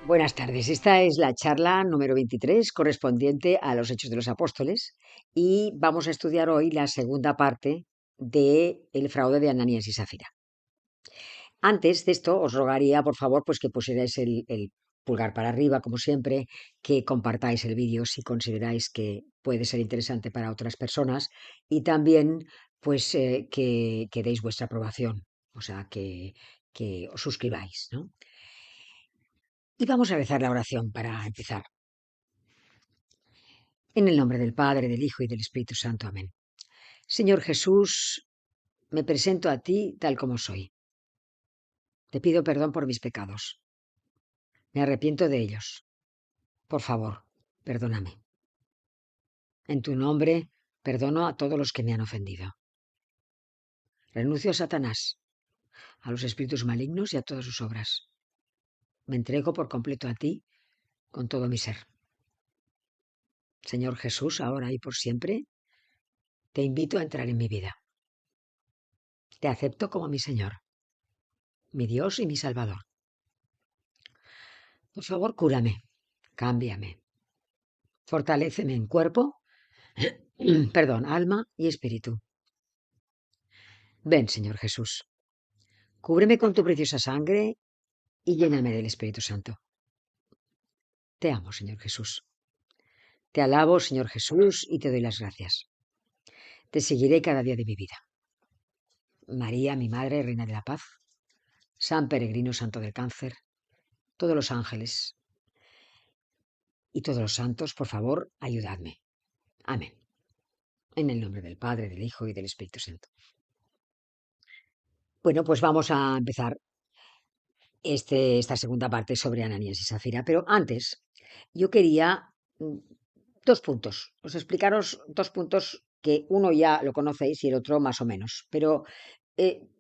Buenas tardes. Esta es la charla número 23 correspondiente a los Hechos de los Apóstoles y vamos a estudiar hoy la segunda parte de el fraude de Ananías y Safira. Antes de esto, os rogaría, por favor, pues que pusierais el pulgar para arriba, como siempre, que compartáis el vídeo si consideráis que puede ser interesante para otras personas y también, pues, que deis vuestra aprobación, o sea, que os suscribáis, ¿no? Y vamos a rezar la oración para empezar. En el nombre del Padre, del Hijo y del Espíritu Santo. Amén. Señor Jesús, me presento a ti tal como soy. Te pido perdón por mis pecados. Me arrepiento de ellos. Por favor, perdóname. En tu nombre, perdono a todos los que me han ofendido. Renuncio a Satanás, a los espíritus malignos y a todas sus obras. Me entrego por completo a ti con todo mi ser. Señor Jesús, ahora y por siempre, te invito a entrar en mi vida. Te acepto como mi Señor, mi Dios y mi Salvador. Por favor, cúrame, cámbiame, fortaléceme en cuerpo, perdón, alma y espíritu. Ven, Señor Jesús, cúbreme con tu preciosa sangre y lléname del Espíritu Santo. Te amo, Señor Jesús. Te alabo, Señor Jesús, y te doy las gracias. Te seguiré cada día de mi vida. María, mi Madre, Reina de la Paz, San Peregrino Santo del Cáncer, todos los ángeles y todos los santos, por favor, ayudadme. Amén. En el nombre del Padre, del Hijo y del Espíritu Santo. Bueno, pues vamos a empezar esta segunda parte sobre Ananías y Safira. Pero antes, yo quería dos puntos. Os explicaros dos puntos que uno ya lo conocéis y el otro más o menos. Pero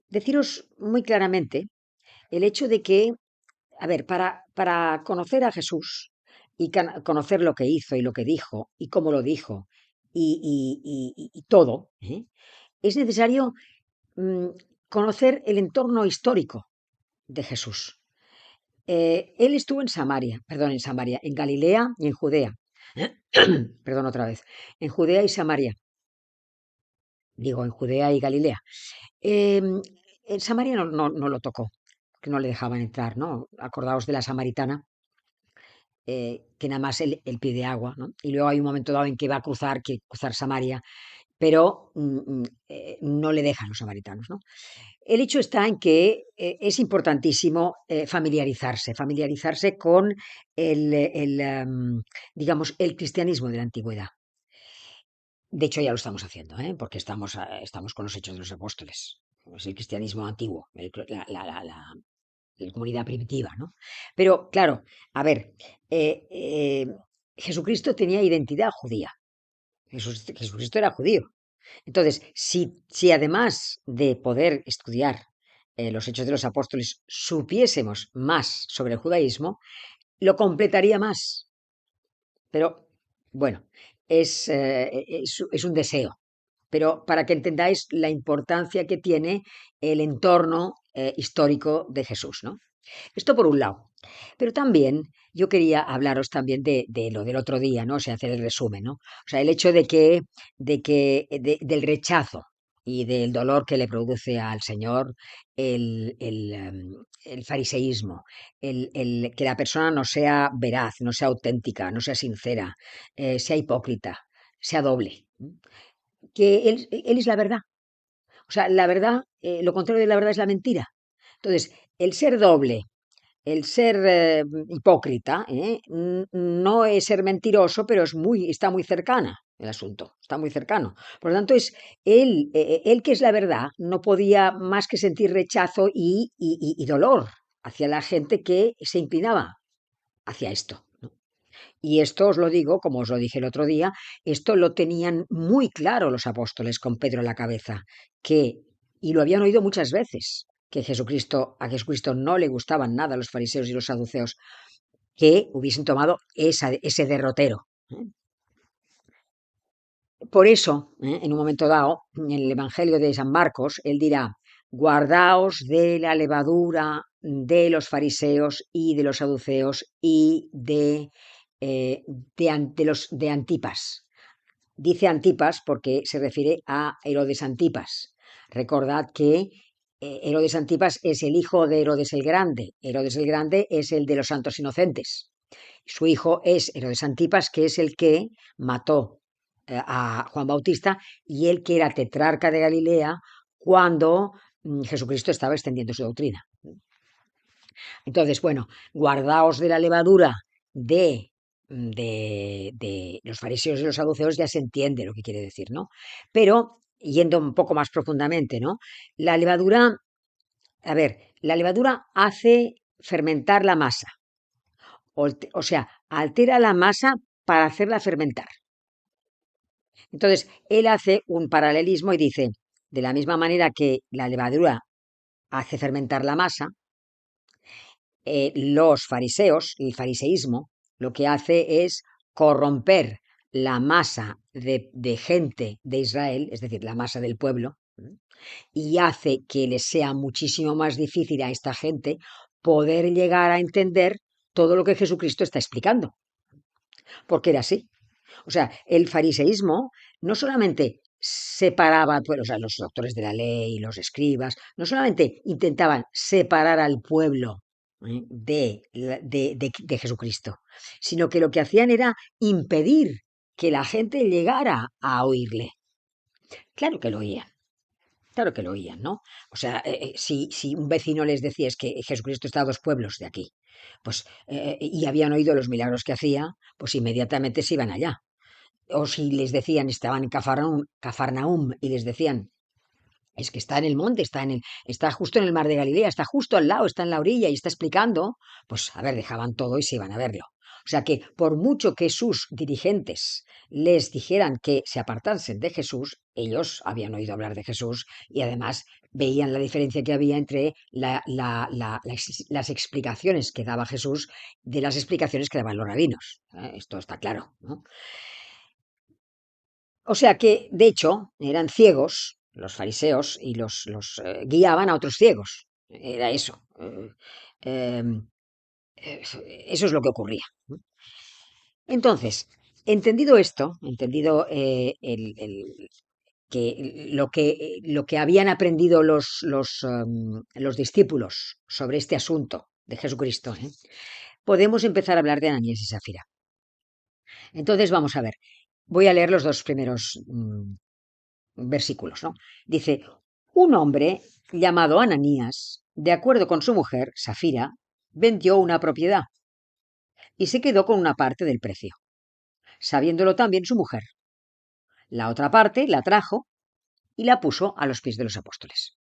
deciros muy claramente el hecho de que, a ver, para conocer a Jesús y conocer lo que hizo y lo que dijo y cómo lo dijo y todo, es necesario conocer el entorno histórico de Jesús. Él estuvo en Galilea y en Judea. Perdón otra vez. En Judea y Samaria. Digo, en Judea y Galilea. Eh, en Samaria no lo tocó, que no le dejaban entrar, ¿no? Acordaos de la samaritana, que nada más él pide agua, ¿no? Y luego hay un momento dado en que va a cruzar Samaria, pero no le dejan los samaritanos, ¿no? El hecho está en que es importantísimo familiarizarse con digamos, el cristianismo de la antigüedad. De hecho, ya lo estamos haciendo, porque estamos con los Hechos de los Apóstoles. Es el cristianismo antiguo, la comunidad primitiva, ¿no? Pero, claro, a ver, eh, eh, Jesucristo tenía identidad judía. Jesucristo era judío. Entonces, si además de poder estudiar los Hechos de los Apóstoles supiésemos más sobre el judaísmo, lo completaría más. Pero, bueno, es un deseo. Pero para que entendáis la importancia que tiene el entorno histórico de Jesús, ¿no? Esto por un lado. Pero también yo quería hablaros también de lo del otro día, ¿no? O sea, hacer el resumen, ¿no? O sea, el hecho del rechazo y del dolor que le produce al Señor el fariseísmo, que la persona no sea veraz, no sea auténtica, no sea sincera, sea hipócrita, sea doble. Que él es la verdad. O sea, la verdad, lo contrario de la verdad es la mentira. Entonces, el ser doble, el ser hipócrita, no es ser mentiroso, pero está muy cercana el asunto, está muy cercano. Por lo tanto, él que es la verdad, no podía más que sentir rechazo y dolor hacia la gente que se inclinaba hacia esto, ¿no? Y esto os lo digo, como os lo dije el otro día, esto lo tenían muy claro los apóstoles con Pedro a la cabeza, y lo habían oído muchas veces, que a Jesucristo no le gustaban nada los fariseos y los saduceos, que hubiesen tomado ese derrotero. Por eso, en un momento dado, en el Evangelio de San Marcos, él dirá, guardaos de la levadura de los fariseos y de los saduceos y de Antipas. Dice Antipas porque se refiere a Herodes Antipas. Recordad que Herodes Antipas es el hijo de Herodes el Grande. Herodes el Grande es el de los santos inocentes. Su hijo es Herodes Antipas, que es el que mató a Juan Bautista y el que era tetrarca de Galilea cuando Jesucristo estaba extendiendo su doctrina. Entonces, bueno, guardaos de la levadura de los fariseos y los saduceos, ya se entiende lo que quiere decir, ¿no? Pero, yendo un poco más profundamente, ¿no? La levadura, a ver, la levadura hace fermentar la masa, o sea, altera la masa para hacerla fermentar. Entonces, él hace un paralelismo y dice, de la misma manera que la levadura hace fermentar la masa, los fariseos, el fariseísmo, lo que hace es corromper la masa de gente de Israel, es decir, la masa del pueblo, y hace que les sea muchísimo más difícil a esta gente poder llegar a entender todo lo que Jesucristo está explicando, porque era así. O sea, el fariseísmo no solamente separaba, pues, o sea, los doctores de la ley, los escribas, no solamente intentaban separar al pueblo de Jesucristo, sino que lo que hacían era impedir que la gente llegara a oírle. Claro que lo oían. Claro que lo oían, ¿no? O sea, si un vecino les decía es que Jesucristo está a 2 pueblos de aquí, pues, y habían oído los milagros que hacía, pues inmediatamente se iban allá. O si les decían, estaban en Cafarnaum y les decían, es que está en el monte, está justo en el mar de Galilea, está justo al lado, está en la orilla y está explicando, pues a ver, dejaban todo y se iban a verlo. O sea que por mucho que sus dirigentes les dijeran que se apartasen de Jesús, ellos habían oído hablar de Jesús y además veían la diferencia que había entre las explicaciones que daba Jesús de las explicaciones que daban los rabinos. Esto está claro, ¿no? O sea que, de hecho, eran ciegos los fariseos y los guiaban a otros ciegos. Era eso. Em, eh, Eso es lo que ocurría. Entonces, entendido esto, entendido lo que habían aprendido los discípulos sobre este asunto de Jesucristo, podemos empezar a hablar de Ananías y Zafira. Entonces, vamos a ver. Voy a leer los 2 primeros versículos, ¿no? Dice, un hombre llamado Ananías, de acuerdo con su mujer, Safira, vendió una propiedad y se quedó con una parte del precio, sabiéndolo también su mujer. La otra parte la trajo y la puso a los pies de los apóstoles.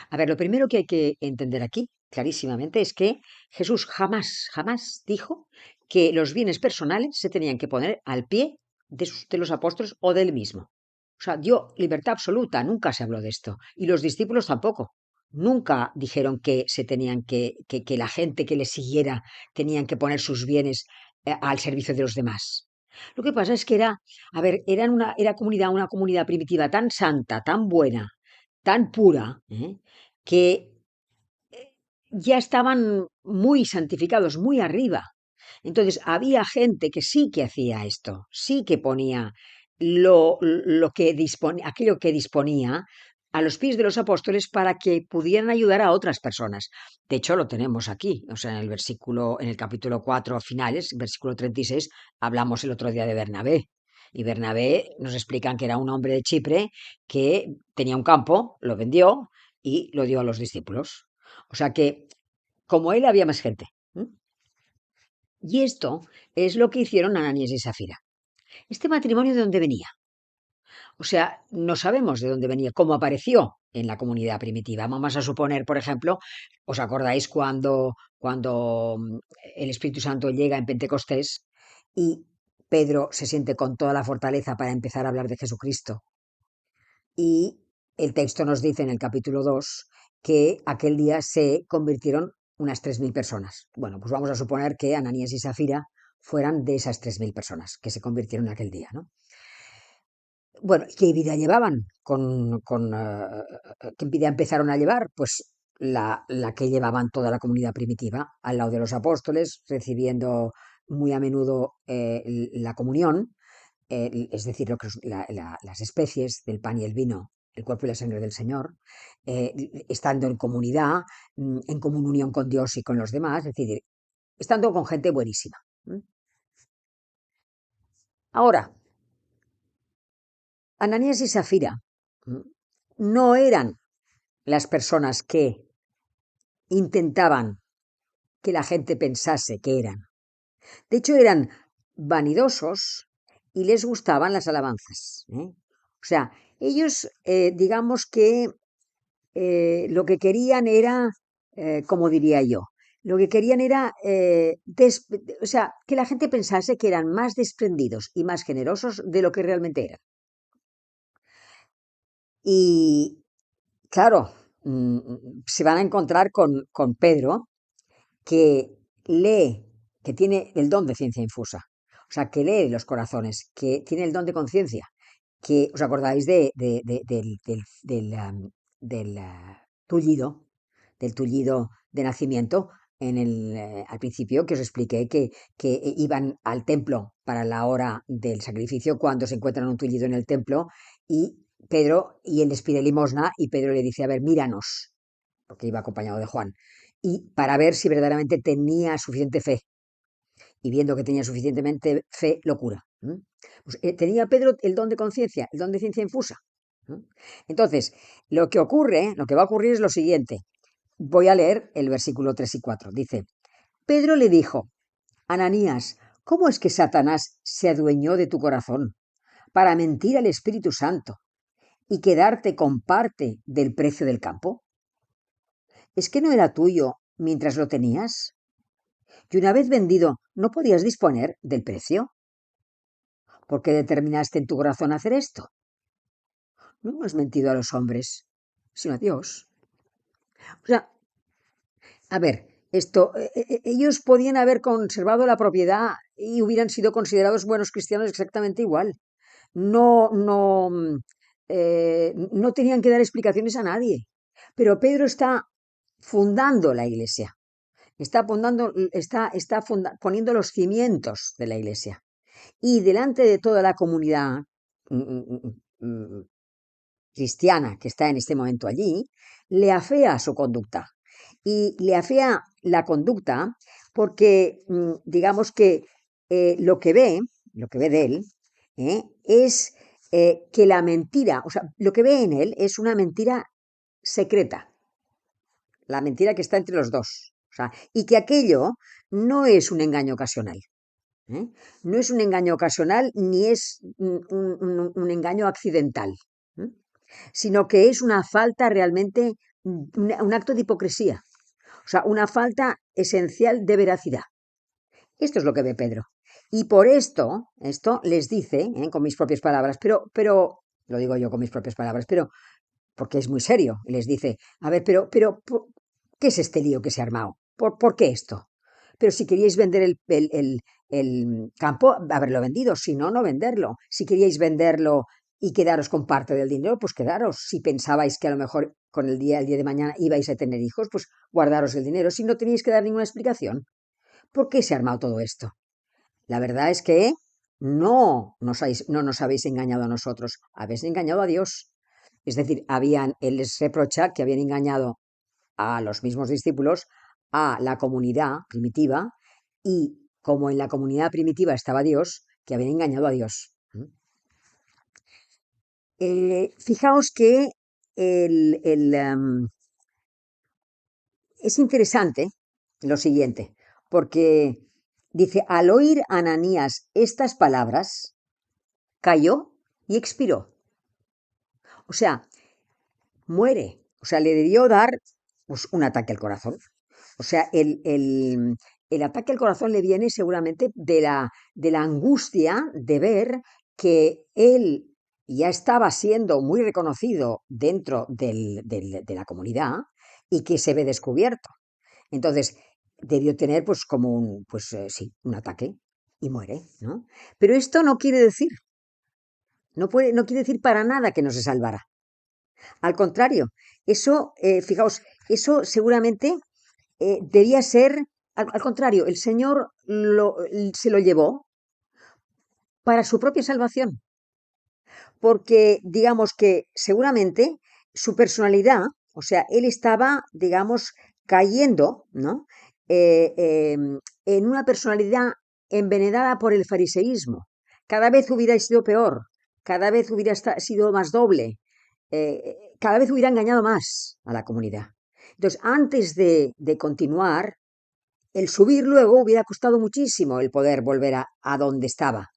A ver, lo primero que hay que entender aquí, clarísimamente, es que Jesús jamás, jamás dijo que los bienes personales se tenían que poner al pie de los apóstoles o del mismo. O sea, dio libertad absoluta, nunca se habló de esto. Y los discípulos tampoco. Nunca dijeron que se tenían que la gente que les siguiera tenían que poner sus bienes al servicio de los demás. Lo que pasa es que era una comunidad primitiva tan santa, tan buena, tan pura, que ya estaban muy santificados, muy arriba. Entonces había gente que sí que hacía esto, sí que ponía aquello que disponía a los pies de los apóstoles para que pudieran ayudar a otras personas. De hecho, lo tenemos aquí, o sea, en el capítulo 4 finales, versículo 36, hablamos el otro día de Bernabé. Y Bernabé nos explican que era un hombre de Chipre que tenía un campo, lo vendió y lo dio a los discípulos. O sea que, como él, había más gente. Y esto es lo que hicieron Ananías y Zafira. ¿Este matrimonio de dónde venía? O sea, no sabemos de dónde venía, cómo apareció en la comunidad primitiva. Vamos a suponer, por ejemplo, ¿os acordáis cuando el Espíritu Santo llega en Pentecostés y Pedro se siente con toda la fortaleza para empezar a hablar de Jesucristo? Y el texto nos dice en el capítulo 2 que aquel día se convirtieron unas 3.000 personas. Bueno, pues vamos a suponer que Ananías y Zafira fueran de esas 3.000 personas que se convirtieron aquel día, ¿no? Bueno, ¿qué vida llevaban? ¿Qué vida empezaron a llevar? Pues la que llevaban toda la comunidad primitiva, al lado de los apóstoles, recibiendo muy a menudo la comunión, es decir, las especies del pan y el vino, el cuerpo y la sangre del Señor, estando en comunidad, en comunión con Dios y con los demás, es decir, estando con gente buenísima. Ahora, Ananías y Safira no eran las personas que intentaban que la gente pensase que eran. De hecho, eran vanidosos y les gustaban las alabanzas. O sea, ellos, digamos que lo que querían era, como diría yo, lo que querían era, o sea, que la gente pensase que eran más desprendidos y más generosos de lo que realmente eran. Y claro, se van a encontrar con Pedro, que lee, que tiene el don de ciencia infusa, o sea, que lee los corazones, que tiene el don de conciencia, que os acordáis del tullido, del tullido de nacimiento al principio, que os expliqué que iban al templo para la hora del sacrificio cuando se encuentran un tullido en el templo y él les pide limosna y Pedro le dice, a ver, míranos, porque iba acompañado de Juan, y para ver si verdaderamente tenía suficiente fe. Y viendo que tenía suficientemente fe, locura. Pues, tenía Pedro el don de conciencia, el don de ciencia infusa. Entonces, lo que va a ocurrir es lo siguiente. Voy a leer el versículo 3 y 4. Dice, Pedro le dijo, Ananías, ¿cómo es que Satanás se adueñó de tu corazón para mentir al Espíritu Santo y quedarte con parte del precio del campo? ¿Es que no era tuyo mientras lo tenías? Y una vez vendido, ¿no podías disponer del precio? ¿Por qué determinaste en tu corazón hacer esto? No hemos mentido a los hombres, sino a Dios. O sea, a ver, ellos podían haber conservado la propiedad y hubieran sido considerados buenos cristianos exactamente igual. No, no, no tenían que dar explicaciones a nadie. Pero Pedro está fundando la iglesia. Poniendo los cimientos de la iglesia. Y delante de toda la comunidad mm, mm, mm, cristiana que está en este momento allí, le afea su conducta. Y le afea la conducta porque, digamos que lo que ve de él, es que la mentira, o sea, lo que ve en él es una mentira secreta, la mentira que está entre los dos. O sea, y que aquello no es un engaño ocasional. ¿eh? No es un engaño ocasional ni es un engaño accidental, ¿eh? Sino que es una falta realmente, un acto de hipocresía, o sea, una falta esencial de veracidad. Esto es lo que ve Pedro. Y por esto les dice, con mis propias palabras, pero, lo digo yo con mis propias palabras, pero porque es muy serio, y les dice, a ver, ¿qué es este lío que se ha armado? ¿Por qué esto? Pero si queríais vender el campo, haberlo vendido, si no, no venderlo. Si queríais venderlo y quedaros con parte del dinero, pues quedaros. Si pensabais que a lo mejor con el día de mañana ibais a tener hijos, pues guardaros el dinero. Si no teníais que dar ninguna explicación, ¿por qué se ha armado todo esto? La verdad es que no nos habéis engañado a nosotros, habéis engañado a Dios. Es decir, él les reprocha que habían engañado a los mismos discípulos, a la comunidad primitiva, y como en la comunidad primitiva estaba Dios, que habían engañado a Dios. Fijaos que es interesante lo siguiente, porque dice, al oír Ananías estas palabras, cayó y expiró. O sea, muere. O sea, le debió dar pues, un ataque al corazón. O sea, el ataque al corazón le viene seguramente de la angustia de ver que él ya estaba siendo muy reconocido dentro de la comunidad y que se ve descubierto. Entonces, debió tener pues como sí, un ataque y muere, ¿no? Pero esto no quiere decir No quiere decir para nada que no se salvara. Al contrario, eso, fijaos, eso seguramente debía ser, al contrario, el Señor se lo llevó para su propia salvación, porque digamos que seguramente su personalidad, o sea, él estaba, digamos, cayendo, ¿no? En una personalidad envenenada por el fariseísmo. Cada vez hubiera sido peor, cada vez hubiera sido más doble, cada vez hubiera engañado más a la comunidad. Entonces, antes de continuar, el subir luego hubiera costado muchísimo el poder volver a donde estaba,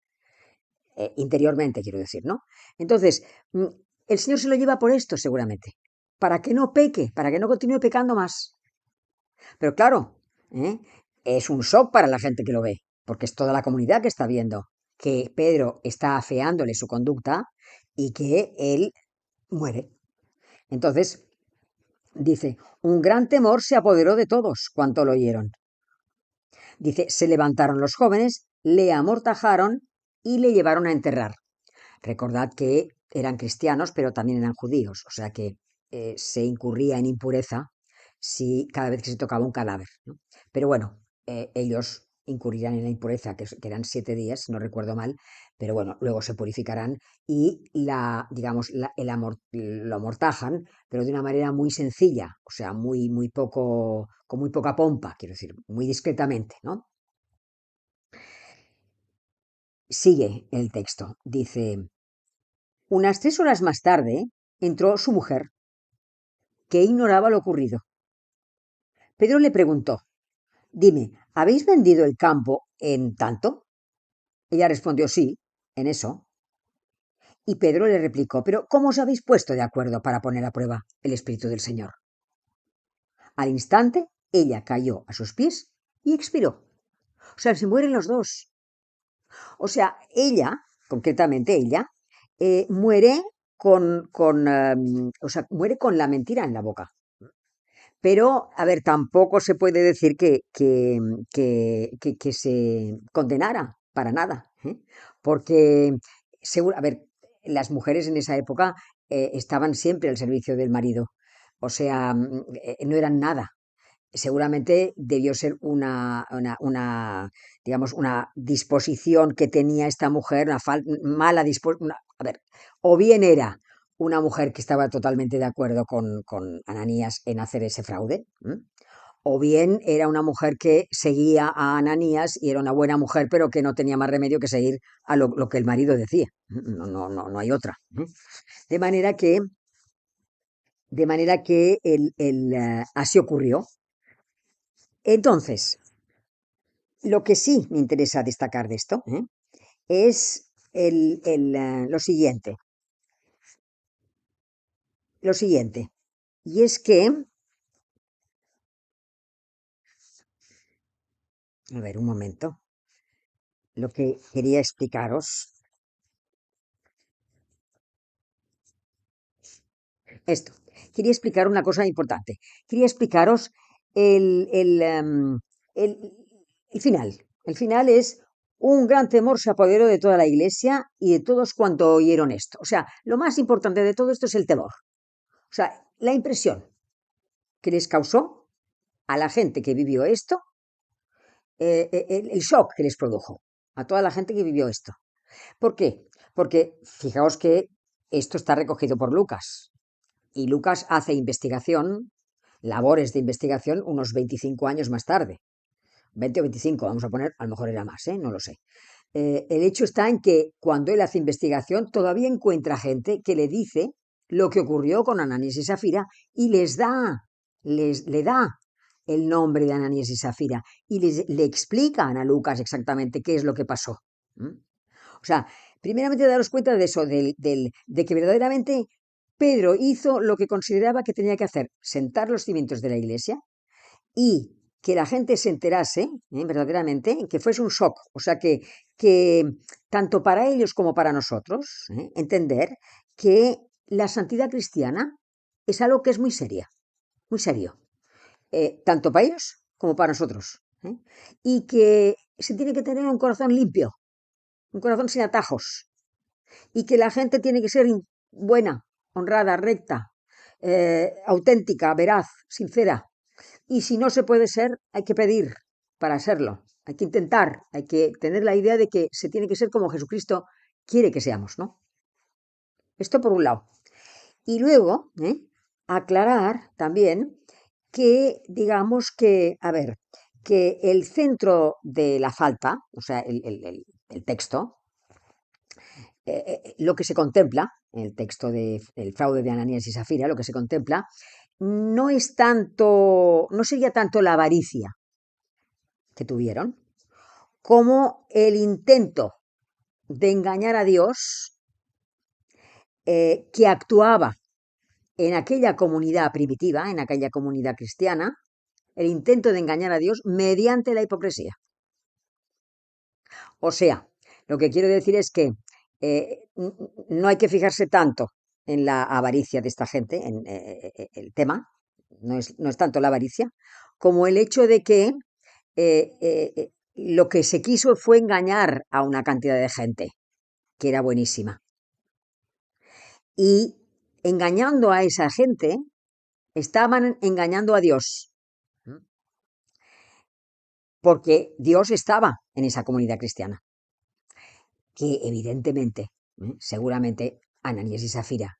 interiormente, quiero decir, ¿no? Entonces, el Señor se lo lleva por esto, seguramente, para que no peque, para que no continúe pecando más. Pero claro, ¿eh? Es un shock para la gente que lo ve, porque es toda la comunidad que está viendo que Pedro está afeándole su conducta y que él muere. Entonces, dice, un gran temor se apoderó de todos cuanto lo oyeron. Dice, se levantaron los jóvenes, le amortajaron y le llevaron a enterrar. Recordad que eran cristianos, pero también eran judíos, o sea que se incurría en impureza si cada vez que se tocaba un cadáver, ¿no? Pero bueno, ellos incurrirán en la impureza, que eran 7 días, no recuerdo mal, pero bueno, luego se purificarán y digamos, lo amortajan, pero de una manera muy sencilla, o sea, muy poco, con muy poca pompa, quiero decir, muy discretamente, ¿no? Sigue el texto, dice, unas 3 horas más tarde entró su mujer, que ignoraba lo ocurrido. Pedro le preguntó, dime, ¿habéis vendido el campo en tanto? Ella respondió, sí, en eso. Y Pedro le replicó, pero ¿cómo os habéis puesto de acuerdo para poner a prueba el Espíritu del Señor? Al instante, ella cayó a sus pies y expiró. O sea, se mueren los dos. O sea, ella, concretamente ella, muere o sea, muere con la mentira en la boca. Pero, a ver, tampoco se puede decir que se condenara para nada, ¿eh? Porque, seguro, a ver, las mujeres en esa época estaban siempre al servicio del marido, o sea, no eran nada. Seguramente debió ser digamos, una disposición que tenía esta mujer, mala disposición, a ver, o bien era una mujer que estaba totalmente de acuerdo con Ananías en hacer ese fraude, ¿m? O bien era una mujer que seguía a Ananías y era una buena mujer, pero que no tenía más remedio que seguir a lo que el marido decía. No hay otra. De manera que, así ocurrió. Entonces, lo que sí me interesa destacar de esto, es lo siguiente, y es que, a ver, un momento, lo que quería explicaros, esto, quería explicar una cosa importante, quería explicaros el, el, em, el, el final. El final es un gran temor se apoderó de toda la iglesia y de todos cuanto oyeron esto. O sea, lo más importante de todo esto es el temor. O sea, la impresión que les causó a la gente que vivió esto, el shock que les produjo a toda la gente que vivió esto. ¿Por qué? Porque fijaos que esto está recogido por Lucas y Lucas hace investigación, labores de investigación unos 25 años más tarde. 20 o 25, vamos a poner, a lo mejor era más, no lo sé. El hecho está en que cuando él hace investigación todavía encuentra gente que le dice lo que ocurrió con Ananías y Safira y le da el nombre de Ananías y Safira y le explica a Ana Lucas exactamente qué es lo que pasó. ¿Mm? O sea, primeramente daros cuenta de eso, de que verdaderamente Pedro hizo lo que consideraba que tenía que hacer, sentar los cimientos de la iglesia y que la gente se enterase, verdaderamente, que fuese un shock, o sea, que tanto para ellos como para nosotros, entender que la santidad cristiana es algo que es muy seria, muy serio, tanto para ellos como para nosotros, y que se tiene que tener un corazón limpio, un corazón sin atajos, y que la gente tiene que ser buena, honrada, recta, auténtica, veraz, sincera. Y si no se puede ser, hay que pedir para serlo, hay que intentar, hay que tener la idea de que se tiene que ser como Jesucristo quiere que seamos, ¿no? Esto por un lado. Y luego, aclarar también que, digamos que, a ver, que el centro de la falta, o sea, el texto, lo que se contempla, el texto del fraude de Ananías y Zafira, lo que se contempla, no es tanto, no sería tanto la avaricia que tuvieron, como el intento de engañar a Dios que actuaba en aquella comunidad primitiva, en aquella comunidad cristiana, el intento de engañar a Dios mediante la hipocresía. O sea, lo que quiero decir es que no hay que fijarse tanto en la avaricia de esta gente, en el tema, no es tanto la avaricia, como el hecho de que lo que se quiso fue engañar a una cantidad de gente, que era buenísima. Y engañando a esa gente, estaban engañando a Dios, porque Dios estaba en esa comunidad cristiana, que evidentemente, seguramente Ananías y Zafira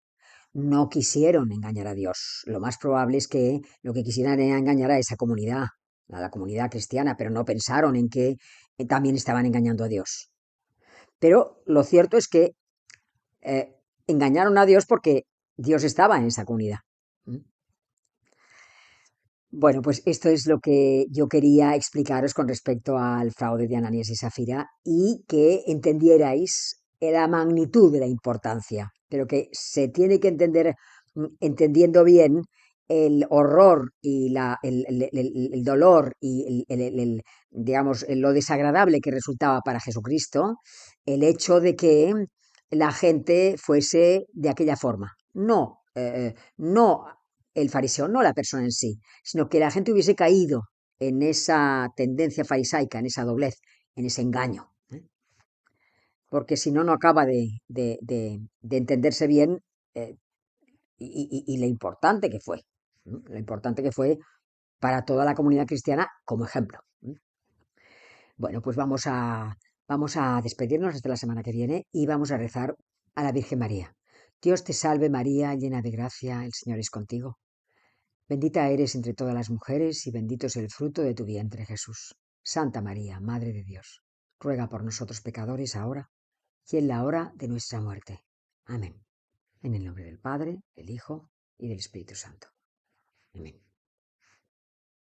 no quisieron engañar a Dios. Lo más probable es que lo que quisieran era engañar a esa comunidad, a la comunidad cristiana, pero no pensaron en que también estaban engañando a Dios. Pero lo cierto es que engañaron a Dios porque Dios estaba en esa comunidad. Bueno, pues esto es lo que yo quería explicaros con respecto al fraude de Ananías y Zafira y que entendierais la magnitud de la importancia, pero que se tiene que entender entendiendo bien el horror y el dolor y digamos, lo desagradable que resultaba para Jesucristo el hecho de que la gente fuese de aquella forma. No el fariseo, no la persona en sí, sino que la gente hubiese caído en esa tendencia farisaica, en esa doblez, en ese engaño. Porque si no, no acaba de entenderse bien eh, y lo importante que fue. Lo importante que fue para toda la comunidad cristiana como ejemplo. Bueno, pues vamos a despedirnos hasta la semana que viene y vamos a rezar a la Virgen María. Dios te salve María, llena de gracia, el Señor es contigo. Bendita eres entre todas las mujeres y bendito es el fruto de tu vientre, Jesús. Santa María, Madre de Dios, ruega por nosotros pecadores ahora y en la hora de nuestra muerte. Amén. En el nombre del Padre, del Hijo y del Espíritu Santo. Amén.